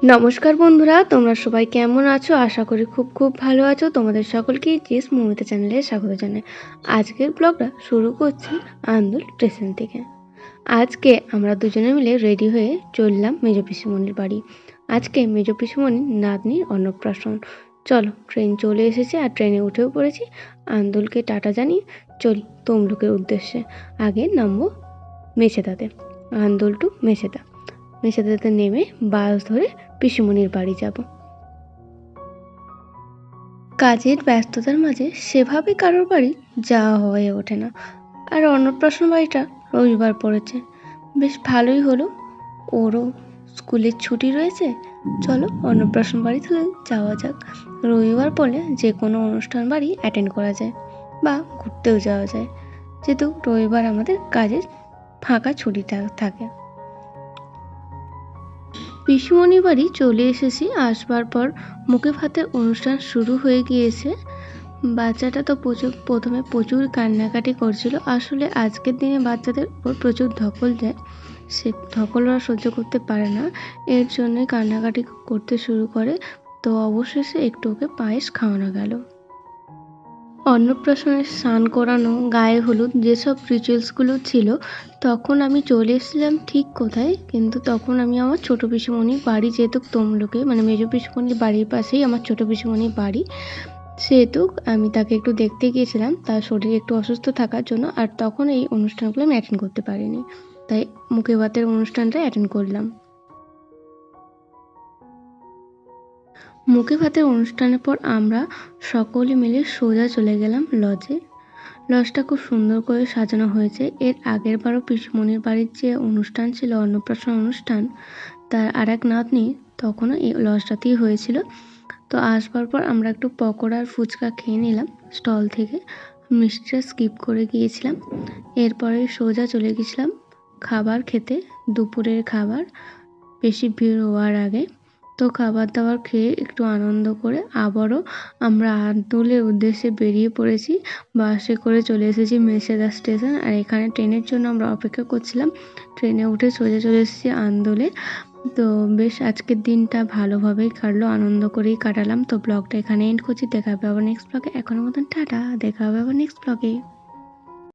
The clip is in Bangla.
নমস্কার বন্ধুরা, তোমরা সবাই কেমন আছো? আশা করি খুব ভালো আছো। তোমাদের সকলকে জিএস মৌমিতা চ্যানেলে স্বাগত জানাই। আজকের ব্লগটা শুরু করছি আন্দুল স্টেশন থেকে। আজকে আমরা দুজনে মিলে রেডি হয়ে চললাম মেজ পিসিমণির বাড়ি। আজকে মেজ পিসিমণির নাতনির অন্নপ্রাশন। চলো, ট্রেন চলে এসেছে আর ট্রেনে উঠেও পড়েছি। আন্দুলকে টাটা জানিয়ে চলি তমলুকের উদ্দেশ্যে। আগে নামবো মেছেদাতে, আন্দুল টু মেছেদা। মেছেদাতে নেমে বাস ধরে পিসিমণির বাড়ি যাব। কাজের ব্যস্ততার মাঝে সেভাবে কারোর বাড়ি যাওয়া হয়ে ওঠে না। আর অন্নপ্রাশন বাড়িটা রবিবার পড়েছে, বেশ ভালোই হলো। ওরও স্কুলের ছুটি রয়েছে, চলো অন্নপ্রাশন বাড়ি তাহলে যাওয়া যাক। রবিবার পড়লে যে কোনো অনুষ্ঠান বাড়ি অ্যাটেন্ড করা যায় বা ঘুরতেও যাওয়া যায়, যেহেতু রবিবার আমাদের কাজের ফাঁকা ছুটিটা থাকে। পিসিমণির বাড়ি চলে এসেছি। আসবার পর মুখে ভাতের অনুষ্ঠান শুরু হয়ে গিয়েছে। বাচ্চাটা তো প্রথমে প্রচুর কান্নাকাটি করছিল। আসলে আজকের দিনে বাচ্চাদের উপর প্রচুর ধকল যায়, সে ধকল ওরা সহ্য করতে পারে না, এর জন্যই কান্নাকাটি করতে শুরু করে। তো অবশেষে একটু ওকে পায়েস খাওয়ানো গেল। অন্নপ্রাশনে স্নান করানো, গায়ে হলুদ, যেসব রিচুয়ালসগুলো ছিল, তখন আমি চলে এসেছিলাম ঠিক কোথায়, কিন্তু তখন আমি আমার ছোটো পিসিমণির বাড়ি, যেহেতু তমলুকে মানে মেজ পিসিমণির বাড়ির পাশেই আমার ছোটো পিসিমণির বাড়ি, সেহেতু আমি তাকে একটু দেখতে গিয়েছিলাম তার শরীর একটু অসুস্থ থাকার জন্য। আর তখন এই অনুষ্ঠানগুলো আমি অ্যাটেন্ড করতে পারিনি, তাই মুখে ভাতের অনুষ্ঠানটা অ্যাটেন্ড করলাম। মুখে ভাতের অনুষ্ঠানের পর আমরা সকলে মিলে সোজা চলে গেলাম লজে। লজটা খুব সুন্দর করে সাজানো হয়েছে। এর আগের বারও পিসিমণির বাড়ির যে অনুষ্ঠান ছিল, অন্নপ্রাশন অনুষ্ঠান, তার আর এক নাতনি, তখনও এই লজটাতেই হয়েছিল। তো আসবার পর আমরা একটু পকোড়া আর ফুচকা খেয়ে নিলাম স্টল থেকে, মিষ্টিটা স্কিপ করে গিয়েছিলাম। এরপরে সোজা চলে গেছিলাম খাবার খেতে, দুপুরের খাবার, বেশি ভিড় হওয়ার আগে। তো খাবার দাবার খেয়ে একটু আনন্দ করে আবারও আমরা আন্দুলের উদ্দেশ্যে বেরিয়ে পড়েছি। বাসে করে চলে এসেছি মেছেদা স্টেশন, আর এখানে ট্রেনের জন্য আমরা অপেক্ষা করছিলাম। ট্রেনে উঠে সোজা চলে এসেছি আন্দুলে। তো বেশ আজকের দিনটা ভালোভাবেই কাটলো, আনন্দ করেই কাটালাম। তো ব্লগটা এখানে এন্ড করছি, দেখা হবে আবার নেক্সট ব্লগে। এখনো মতন টাটা, দেখা হবে আবার নেক্সট ব্লগে।